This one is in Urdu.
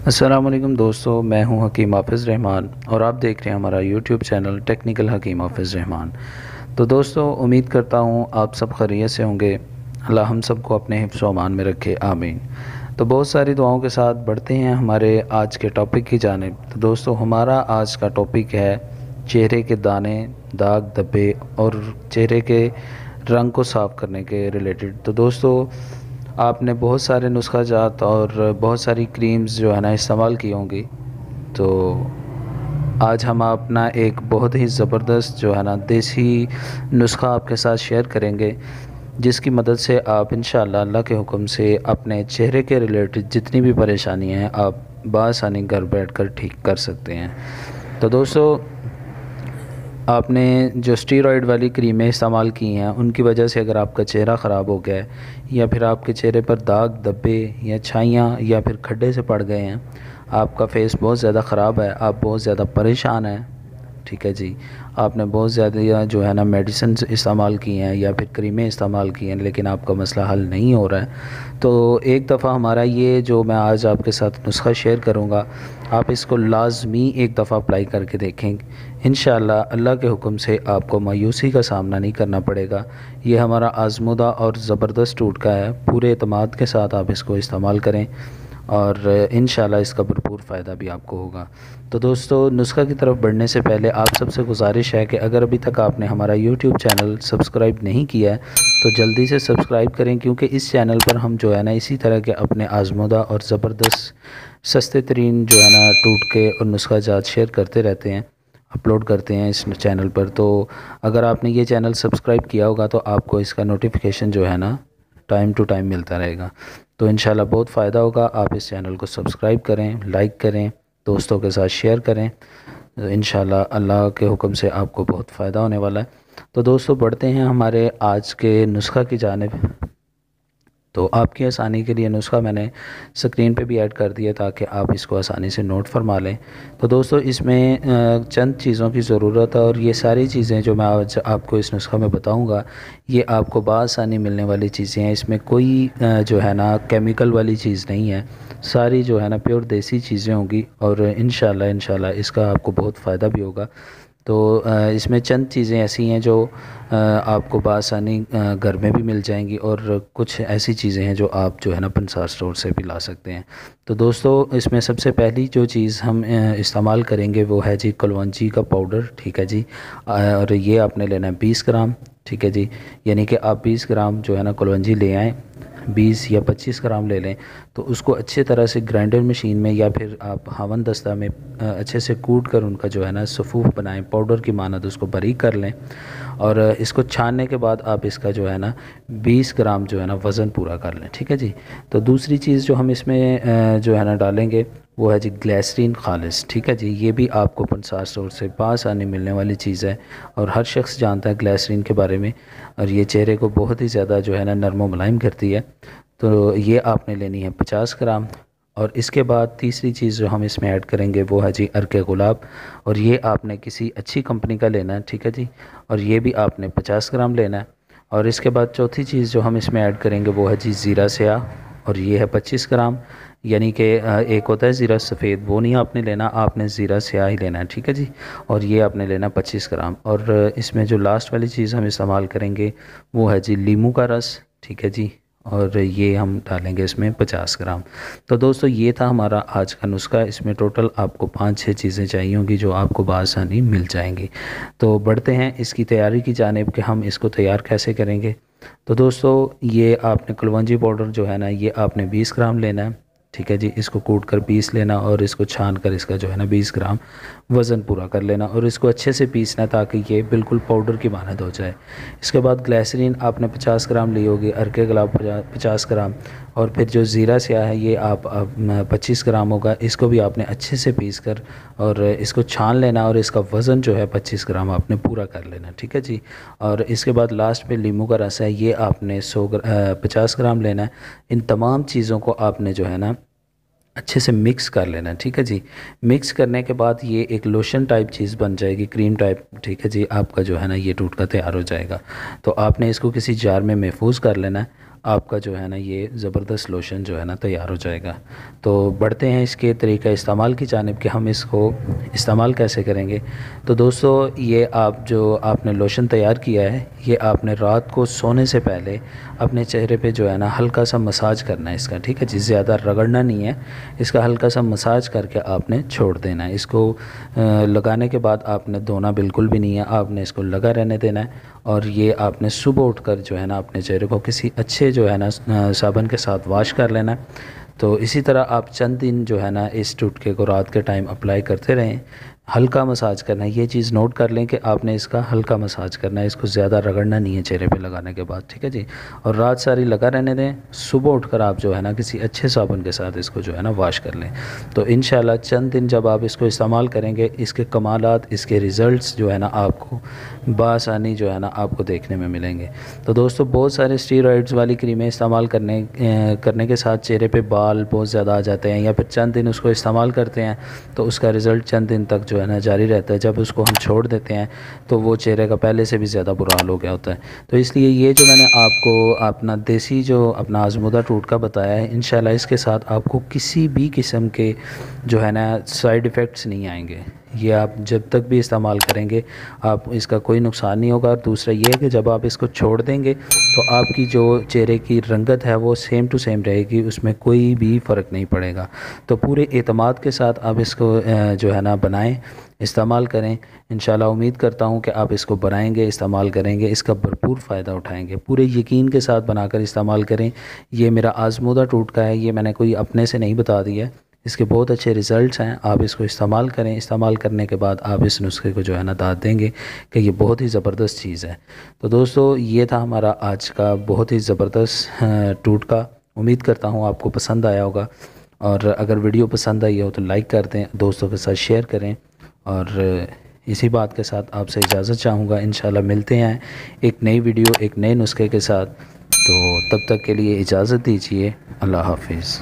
السلام علیکم دوستو، میں ہوں حکیم حافظ رحمان اور آپ دیکھ رہے ہیں ہمارا یوٹیوب چینل ٹیکنیکل حکیم حافظ رحمان۔ تو دوستو، امید کرتا ہوں آپ سب خیریت سے ہوں گے۔ اللہ ہم سب کو اپنے حفظ و امان میں رکھے، آمین۔ تو بہت ساری دعاؤں کے ساتھ بڑھتے ہیں ہمارے آج کے ٹاپک کی جانب۔ تو دوستو، ہمارا آج کا ٹاپک ہے چہرے کے دانے، داغ دھبے اور چہرے کے رنگ کو صاف کرنے کے ریلیٹڈ۔ تو دوستو، آپ نے بہت سارے نسخہ جات اور بہت ساری کریمز جو ہے نا استعمال کی ہوں گی، تو آج ہم اپنا ایک بہت ہی زبردست جو ہے نا دیسی نسخہ آپ کے ساتھ شیئر کریں گے، جس کی مدد سے آپ انشاءاللہ اللہ کے حکم سے اپنے چہرے کے ریلیٹڈ جتنی بھی پریشانی ہیں آپ بآسانی گھر بیٹھ کر ٹھیک کر سکتے ہیں۔ تو دوستو، آپ نے جو اسٹیرائڈ والی کریمیں استعمال کی ہیں ان کی وجہ سے اگر آپ کا چہرہ خراب ہو گیا ہے یا پھر آپ کے چہرے پر داغ دھبے یا چھائیاں یا پھر کھڈے سے پڑ گئے ہیں، آپ کا فیس بہت زیادہ خراب ہے، آپ بہت زیادہ پریشان ہیں، ٹھیک ہے جی، آپ نے بہت زیادہ جو ہے نا میڈیسنز استعمال کی ہیں یا پھر کریمیں استعمال کی ہیں لیکن آپ کا مسئلہ حل نہیں ہو رہا ہے، تو ایک دفعہ ہمارا یہ جو میں آج آپ کے ساتھ نسخہ شیئر کروں گا، آپ اس کو لازمی ایک دفعہ اپلائی کر کے دیکھیں۔ انشاءاللہ اللہ کے حکم سے آپ کو مایوسی کا سامنا نہیں کرنا پڑے گا۔ یہ ہمارا آزمودہ اور زبردست ٹوٹکا ہے، پورے اعتماد کے ساتھ آپ اس کو استعمال کریں اور انشاءاللہ اس کا بھرپور فائدہ بھی آپ کو ہوگا۔ تو دوستو، نسخہ کی طرف بڑھنے سے پہلے آپ سب سے گزارش ہے کہ اگر ابھی تک آپ نے ہمارا یوٹیوب چینل سبسکرائب نہیں کیا ہے تو جلدی سے سبسکرائب کریں، کیونکہ اس چینل پر ہم جو ہے نا اسی طرح کے اپنے آزمودہ اور زبردست سستے ترین جو ہے نا ٹوٹکے اور نسخہ جات شیئر کرتے رہتے ہیں، اپلوڈ کرتے ہیں اس چینل پر۔ تو اگر آپ نے یہ چینل سبسکرائب کیا ہوگا تو آپ کو اس کا نوٹیفیکیشن جو ہے نا ٹائم ٹو ٹائم ملتا رہے گا، تو انشاءاللہ بہت فائدہ ہوگا۔ آپ اس چینل کو سبسکرائب کریں، لائک کریں، دوستوں کے ساتھ شیئر کریں، انشاءاللہ اللہ کے حکم سے آپ کو بہت فائدہ ہونے والا ہے۔ تو دوستو، بڑھتے ہیں ہمارے آج کے نسخہ کی جانب۔ تو آپ کی آسانی کے لیے نسخہ میں نے سکرین پہ بھی ایڈ کر دیا تاکہ آپ اس کو آسانی سے نوٹ فرما لیں۔ تو دوستو، اس میں چند چیزوں کی ضرورت ہے اور یہ ساری چیزیں جو میں آج آپ کو اس نسخہ میں بتاؤں گا یہ آپ کو بآسانی ملنے والی چیزیں ہیں، اس میں کوئی جو ہے نا کیمیکل والی چیز نہیں ہے، ساری جو ہے نا پیور دیسی چیزیں ہوں گی اور انشاءاللہ اس کا آپ کو بہت فائدہ بھی ہوگا۔ تو اس میں چند چیزیں ایسی ہیں جو آپ کو بآسانی گھر میں بھی مل جائیں گی اور کچھ ایسی چیزیں ہیں جو آپ جو ہے نا پنسار اسٹور سے بھی لا سکتے ہیں۔ تو دوستو، اس میں سب سے پہلی جو چیز ہم استعمال کریں گے وہ ہے جی کلونجی کا پاؤڈر، ٹھیک ہے جی، اور یہ آپ نے لینا ہے 20 گرام، ٹھیک ہے جی، یعنی کہ آپ 20 گرام جو ہے نا کلونجی لے آئیں، 20 یا 25 گرام لے لیں، تو اس کو اچھے طرح سے گرائنڈر مشین میں یا پھر آپ ہاون دستہ میں اچھے سے کوٹ کر ان کا جو ہے نا صفوف بنائیں، پاؤڈر کی مانند اس کو باریک کر لیں، اور اس کو چھاننے کے بعد آپ اس کا جو ہے نا 20 گرام جو ہے نا وزن پورا کر لیں، ٹھیک ہے جی۔ تو دوسری چیز جو ہم اس میں جو ہے نا ڈالیں گے وہ ہے جی گلیسرین خالص، ٹھیک ہے جی، یہ بھی آپ کو پنسار اسٹور سے بآسانی ملنے والی چیز ہے اور ہر شخص جانتا ہے گلیسرین کے بارے میں، اور یہ چہرے کو بہت ہی زیادہ جو ہے نا نرم و ملائم کرتی ہے۔ تو یہ آپ نے لینی ہے 50 گرام، اور اس کے بعد تیسری چیز جو ہم اس میں ایڈ کریں گے وہ ہے جی عرق گلاب، اور یہ آپ نے کسی اچھی کمپنی کا لینا ہے، ٹھیک ہے جی، اور یہ بھی آپ نے 50 گرام لینا ہے۔ اور اس کے بعد چوتھی چیز جو ہم اس میں ایڈ کریں گے وہ ہے جی زیرہ سیاہ، اور یہ ہے 25 گرام، یعنی کہ ایک ہوتا ہے زیرہ سفید، وہ نہیں آپ نے لینا، آپ نے زیرہ سیاہ ہی لینا ہے، ٹھیک ہے جی، اور یہ آپ نے لینا 25 گرام۔ اور اس میں جو لاسٹ والی چیز ہم استعمال کریں گے وہ ہے جی لیموں کا رس، ٹھیک ہے جی، اور یہ ہم ڈالیں گے اس میں 50 گرام۔ تو دوستو، یہ تھا ہمارا آج کا نسخہ، اس میں ٹوٹل آپ کو 5-6 چیزیں چاہیے ہوں گی جو آپ کو بآسانی مل جائیں گی۔ تو بڑھتے ہیں اس کی تیاری کی جانب کہ ہم اس کو تیار کیسے کریں گے۔ تو دوستو، یہ آپ نے کلونجی پاؤڈر جو ہے نا یہ آپ نے 20 گرام لینا ہے، ٹھیک ہے جی، اس کو کوٹ کر پیس لینا اور اس کو چھان کر اس کا جو ہے نا 20 گرام وزن پورا کر لینا اور اس کو اچھے سے پیسنا تاکہ یہ بالکل پاؤڈر کی مانند ہو جائے۔ اس کے بعد گلیسرین آپ نے 50 گرام لی ہوگی، عرق گلاب 50 گرام، اور پھر جو زیرہ سیاہ ہے یہ آپ 25 گرام ہوگا، اس کو بھی آپ نے اچھے سے پیس کر اور اس کو چھان لینا اور اس کا وزن جو ہے 25 گرام آپ نے پورا کر لینا، ٹھیک ہے جی۔ اور اس کے بعد لاسٹ پہ لیموں کا رس ہے، یہ آپ نے 50 گرام لینا ہے۔ ان تمام چیزوں کو آپ نے جو ہے نا اچھے سے مکس کر لینا، ٹھیک ہے جی۔ مکس کرنے کے بعد یہ ایک لوشن ٹائپ چیز بن جائے گی، کریم ٹائپ، ٹھیک ہے جی، آپ کا جو ہے نا یہ ٹوٹکا تیار ہو جائے گا۔ تو آپ نے اس کو کسی جار میں محفوظ کر لینا ہے آپ کا جو ہے نا یہ زبردست لوشن جو ہے نا تیار ہو جائے گا۔ تو بڑھتے ہیں اس کے طریقہ استعمال کی جانب کہ ہم اس کو استعمال کیسے کریں گے۔ تو دوستو یہ آپ نے لوشن تیار کیا ہے، یہ آپ نے رات کو سونے سے پہلے اپنے چہرے پہ جو ہے نا ہلکا سا مساج کرنا ہے اس کا، ٹھیک ہے جی، زیادہ رگڑنا نہیں ہے، اس کا ہلکا سا مساج کر کے آپ نے چھوڑ دینا ہے۔ اس کو لگانے کے بعد آپ نے دھونا بالکل بھی نہیں ہے، آپ نے اس کو لگا رہنے دینا ہے، اور یہ آپ نے صبح اٹھ کر جو ہے نا اپنے چہرے کو کسی اچھے جو ہے نا صابن کے ساتھ واش کر لینا ہے۔ تو اسی طرح آپ چند دن جو ہے نا اس ٹوٹکے کو رات کے ٹائم اپلائی کرتے رہیں، ہلکا مساج کرنا ہے۔ یہ چیز نوٹ کر لیں کہ آپ نے اس کا ہلکا مساج کرنا ہے، اس کو زیادہ رگڑنا نہیں ہے چہرے پہ لگانے کے بعد، ٹھیک ہے جی، اور رات ساری لگا رہنے دیں۔ صبح اٹھ کر آپ جو ہے نا کسی اچھے صابن کے ساتھ اس کو جو ہے نا واش کر لیں۔ تو انشاءاللہ چند دن جب آپ اس کو استعمال کریں گے، اس کے کمالات، اس کے ریزلٹس جو ہے نا آپ کو بآسانی جو ہے نا آپ کو دیکھنے میں ملیں گے۔ تو دوستو بہت سارے اسٹیرائڈز والی کریمیں استعمال کرنے کے ساتھ چہرے پہ بال بہت زیادہ آ جاتے ہیں، یا پھر چند دن اس کو استعمال کرتے ہیں تو اس کا رزلٹ چند دن تک جو ہے نا جاری رہتا ہے، جب اس کو ہم چھوڑ دیتے ہیں تو وہ چہرے کا پہلے سے بھی زیادہ برا حال ہو گیا ہوتا ہے۔ تو اس لیے یہ جو میں نے آپ کو اپنا دیسی جو اپنا آزمودہ ٹوٹکا بتایا ہے، انشاءاللہ اس کے ساتھ آپ کو کسی بھی قسم کے جو ہے نا سائیڈ ایفیکٹس نہیں آئیں گے۔ یہ آپ جب تک بھی استعمال کریں گے آپ اس کا کوئی نقصان نہیں ہوگا، اور دوسرا یہ ہے کہ جب آپ اس کو چھوڑ دیں گے تو آپ کی جو چہرے کی رنگت ہے وہ سیم ٹو سیم رہے گی، اس میں کوئی بھی فرق نہیں پڑے گا۔ تو پورے اعتماد کے ساتھ آپ اس کو جو ہے نا بنائیں، استعمال کریں۔ انشاءاللہ امید کرتا ہوں کہ آپ اس کو بنائیں گے، استعمال کریں گے، اس کا بھرپور فائدہ اٹھائیں گے۔ پورے یقین کے ساتھ بنا کر استعمال کریں۔ یہ میرا آزمودہ ٹوٹکا ہے، یہ میں نے کوئی اپنے سے نہیں بتا دیا ہے، اس کے بہت اچھے ریزلٹس ہیں۔ آپ اس کو استعمال کریں، استعمال کرنے کے بعد آپ اس نسخے کو جو ہے نا داد دیں گے کہ یہ بہت ہی زبردست چیز ہے۔ تو دوستو یہ تھا ہمارا آج کا بہت ہی زبردست ٹوٹکا، امید کرتا ہوں آپ کو پسند آیا ہوگا، اور اگر ویڈیو پسند آئی ہو تو لائک کر دیں، دوستوں کے ساتھ شیئر کریں، اور اسی بات کے ساتھ آپ سے اجازت چاہوں گا۔ انشاءاللہ ملتے ہیں ایک نئی ویڈیو ایک نئے نسخے کے ساتھ، تو تب تک کے لیے اجازت دیجیے، اللہ حافظ۔